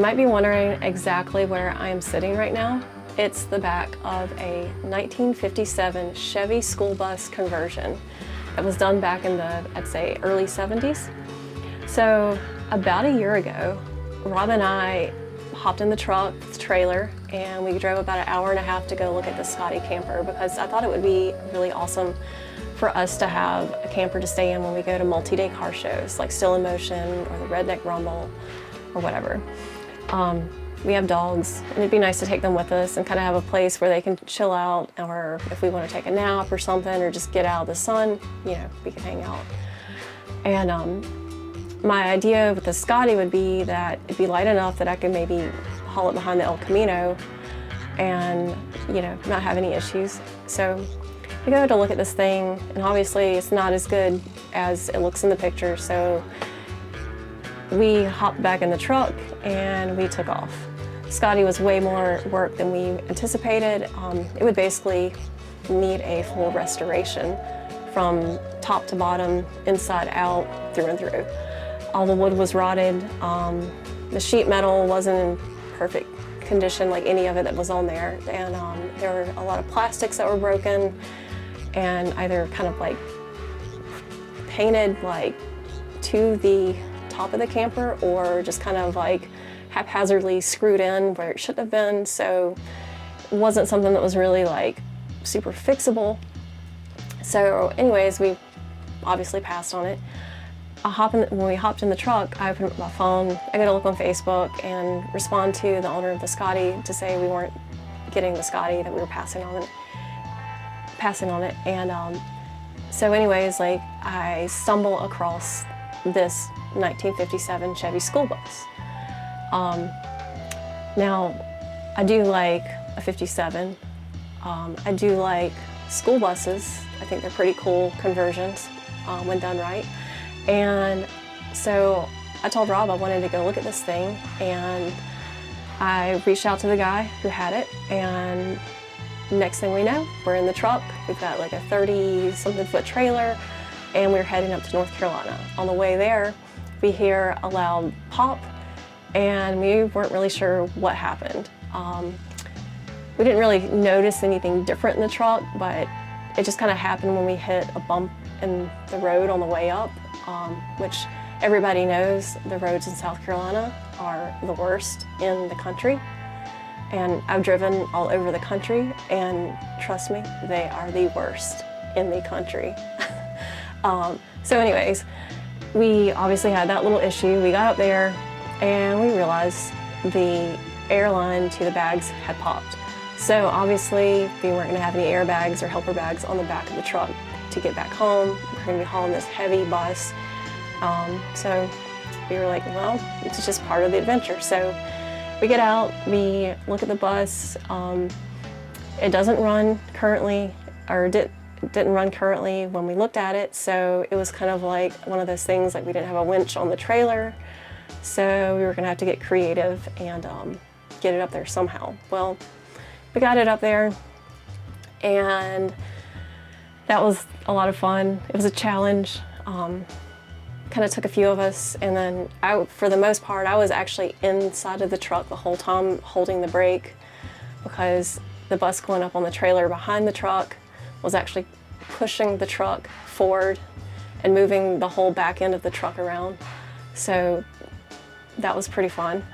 might be wondering exactly where I am sitting right now. It's the back of a 1957 Chevy school bus conversion that was done back in the, I'd say, early 70s. So about a year ago, Rob and I hopped in the truck, the trailer, and we drove about an hour and a half to go look at the Scotty camper because I thought it would be really awesome for us to have a camper to stay in when we go to multi-day car shows like Still in Motion or the Redneck Rumble or whatever. We have dogs, and it'd be nice to take them with us and kind of have a place where they can chill out, or if we want to take a nap or something, or just get out of the sun, you know, we can hang out. And my idea with the Scotty would be that it'd be light enough that I could maybe haul it behind the El Camino and, you know, not have any issues. So we go to look at this thing, and obviously it's not as good as it looks in the picture, so we hopped back in the truck and we took off. Scotty was way more work than we anticipated. It would basically need a full restoration from top to bottom, inside out, through and through. All the wood was rotted. The sheet metal wasn't in perfect condition, like any of it that was on there. And there were a lot of plastics that were broken and either kind of like painted like to the top of the camper or just kind of like haphazardly screwed in where it shouldn't have been. So it wasn't something that was really like super fixable. So anyways, we obviously passed on it. When we hopped in the truck, I opened up my phone, I got to look on Facebook and respond to the owner of the Scotty to say we weren't getting the Scotty, that we were passing on it. And so anyways, like I stumble across this 1957 Chevy school bus. Now, I do like a 57. I do like school buses. I think they're pretty cool conversions when done right. And so I told Rob I wanted to go look at this thing, and I reached out to the guy who had it, and next thing we know, we're in the truck. We've got like a 30-something foot trailer, and we're heading up to North Carolina. On the way there, we hear a loud pop, and we weren't really sure what happened. We didn't really notice anything different in the truck, but it just kind of happened when we hit a bump in the road on the way up, which everybody knows the roads in South Carolina are the worst in the country. And I've driven all over the country, and trust me, they are the worst in the country. So anyways, we obviously had that little issue. We got up there and we realized the airline to the bags had popped. So obviously we weren't gonna have any airbags or helper bags on the back of the truck to get back home. We're gonna be hauling this heavy bus. So we were like, well, it's just part of the adventure. So we get out, we look at the bus. It doesn't run currently, or didn't run currently when we looked at it. So it was kind of like one of those things, like we didn't have a winch on the trailer. So we were gonna have to get creative and get it up there somehow. Well, we got it up there, and that was a lot of fun. It was a challenge. Kind of took a few of us, and then for the most part, I was actually inside of the truck the whole time holding the brake, because the bus going up on the trailer behind the truck was actually pushing the truck forward and moving the whole back end of the truck around. So that was pretty fun.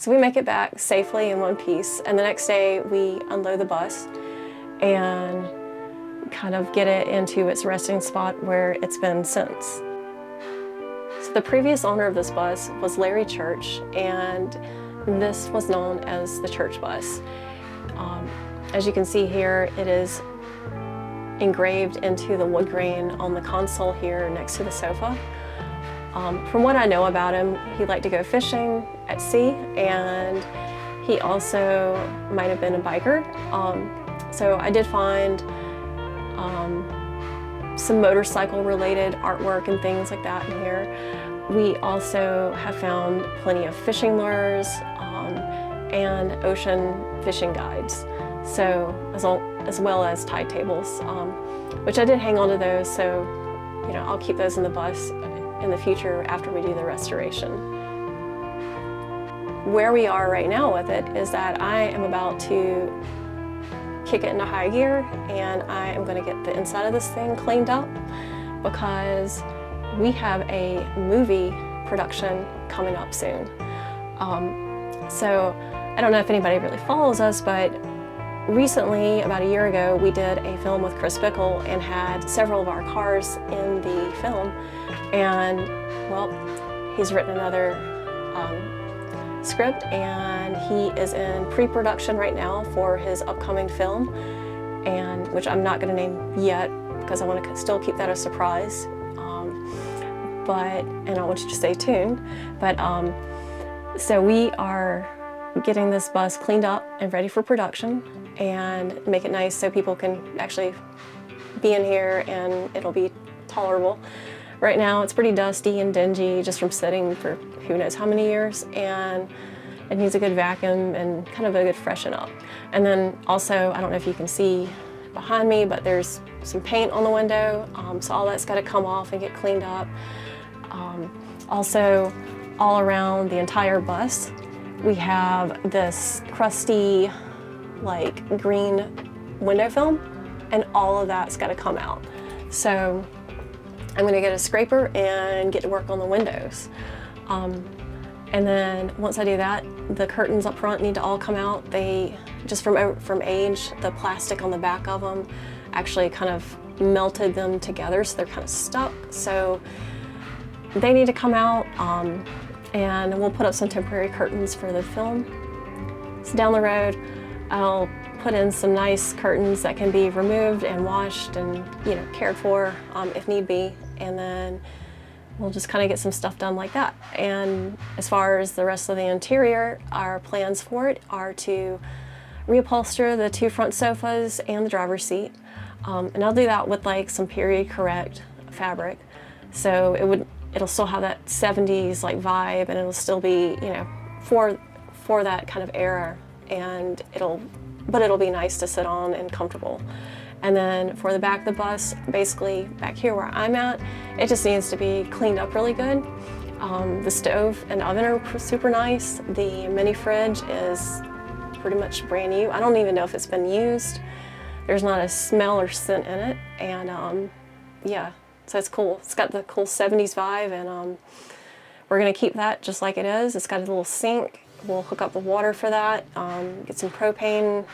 So we make it back safely in one piece, and the next day we unload the bus and kind of get it into its resting spot where it's been since. So the previous owner of this bus was Larry Church, and this was known as the church bus. As you can see here, it is engraved into the wood grain on the console here next to the sofa. From what I know about him, he liked to go fishing at sea, and he also might have been a biker. So I did find some motorcycle related artwork and things like that in here. We also have found plenty of fishing lures and ocean fishing guides, so as well as tide tables, which I did hang on to those, so I'll keep those in the bus in the future after we do the restoration. Where we are right now with it is that I am about to kick it into high gear, and I am going to get the inside of this thing cleaned up because we have a movie production coming up soon. So I don't know if anybody really follows us, but recently, about a year ago, we did a film with Chris Bickle and had several of our cars in the film. And well, he's written another script, and he is in pre-production right now for his upcoming film, and which I'm not going to name yet because I want to still keep that a surprise. And I want you to stay tuned. But so we are getting this bus cleaned up and ready for production, and make it nice so people can actually be in here and it'll be tolerable. Right now it's pretty dusty and dingy just from sitting for who knows how many years, and it needs a good vacuum and kind of a good freshen up. And then also, I don't know if you can see behind me, but there's some paint on the window, so all that's got to come off and get cleaned up. Also, all around the entire bus, we have this crusty, like green window film, and all of that's got to come out. So I'm going to get a scraper and get to work on the windows. And then once I do that, the curtains up front need to all come out. They, just from age, the plastic on the back of them actually kind of melted them together, so they're kind of stuck. So they need to come out, and we'll put up some temporary curtains for the film. So down the road, I'll put in some nice curtains that can be removed and washed and cared for if need be, and then we'll just kind of get some stuff done like that. And as far as the rest of the interior, our plans for it are to reupholster the 2 front sofas and the driver's seat, and I'll do that with like some period correct fabric, so it'll still have that 70s like vibe, and it'll still be for that kind of era, and it'll be nice to sit on and comfortable. And then for the back of the bus, basically back here where I'm at, it just needs to be cleaned up really good. The stove and oven are super nice. The mini fridge is pretty much brand new. I don't even know if it's been used. There's not a smell or scent in it, and yeah, so it's cool. It's got the cool 70s vibe, and we're gonna keep that just like it is. It's got a little sink. We'll hook up the water for that, get some propane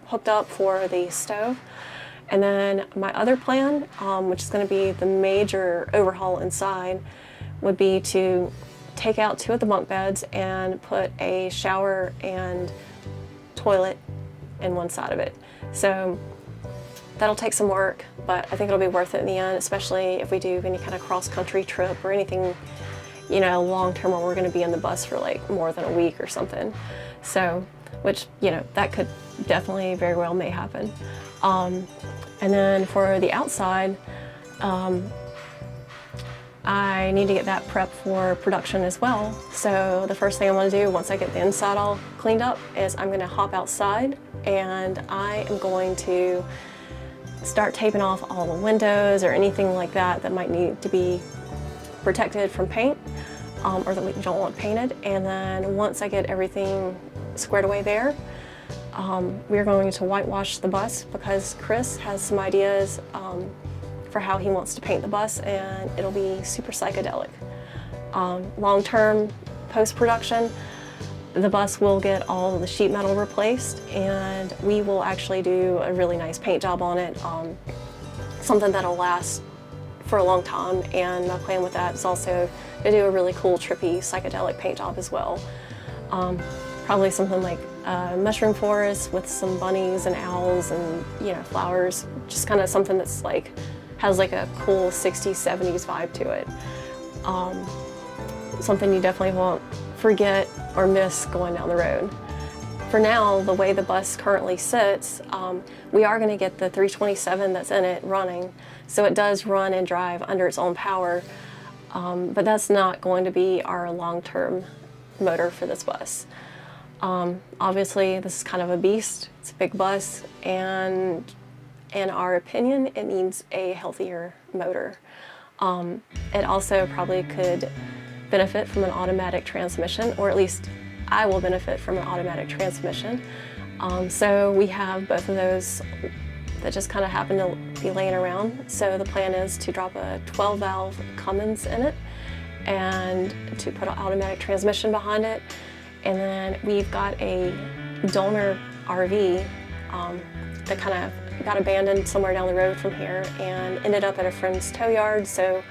hooked up for the stove. And then my other plan, which is going to be the major overhaul inside, would be to take out 2 of the bunk beds and put a shower and toilet in one side of it. So that'll take some work, but I think it'll be worth it in the end, especially if we do any kind of cross-country trip or anything long-term where we're going to be in the bus for like more than a week or something. So, which, that could definitely very well may happen. And then for the outside, I need to get that prepped for production as well. So the first thing I want to do once I get the inside all cleaned up is I'm going to hop outside, and I am going to start taping off all the windows or anything like that that might need to be protected from paint, or that we don't want painted. And then once I get everything squared away there, we're going to whitewash the bus because Chris has some ideas for how he wants to paint the bus, and it'll be super psychedelic. Long-term post-production, The bus will get all the sheet metal replaced, and we will actually do a really nice paint job on it, something that'll last for a long time. And my plan with that is also to do a really cool, trippy, psychedelic paint job as well. Probably something like a mushroom forest with some bunnies and owls and, you know, flowers. Just kind of something that's like, has like a cool 60s, 70s vibe to it. Something you definitely won't forget or miss going down the road. For now, the way the bus currently sits, we are going to get the 327 that's in it running, so it does run and drive under its own power, but that's not going to be our long-term motor for this bus. Obviously, this is kind of a beast. It's a big bus, and in our opinion, it needs a healthier motor. It also probably could benefit from an automatic transmission, or at least I will benefit from an automatic transmission. So we have both of those that just kind of happen to be laying around. So the plan is to drop a 12-valve Cummins in it and to put an automatic transmission behind it. And then we've got a donor RV that kind of got abandoned somewhere down the road from here and ended up at a friend's tow yard. So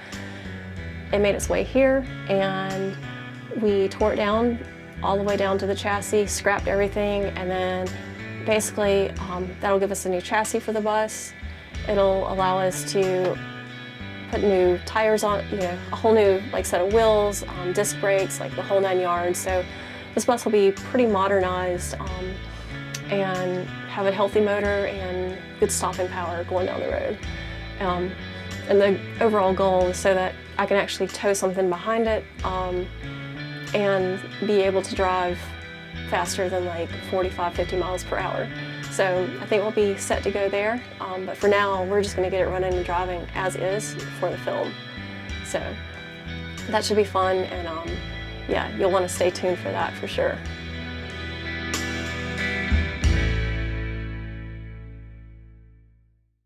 it made its way here, and we tore it down all the way down to the chassis, scrapped everything, and then basically that'll give us a new chassis for the bus. It'll allow us to put new tires on, you know, a whole new set of wheels, disc brakes, like the whole 9 yards. So this bus will be pretty modernized and have a healthy motor and good stopping power going down the road. And the overall goal is so that I can actually tow something behind it and be able to drive faster than like 45, 50 miles per hour. So I think we'll be set to go there, but for now we're just going to get it running and driving as is for the film. So that should be fun, and yeah, you'll want to stay tuned for that for sure.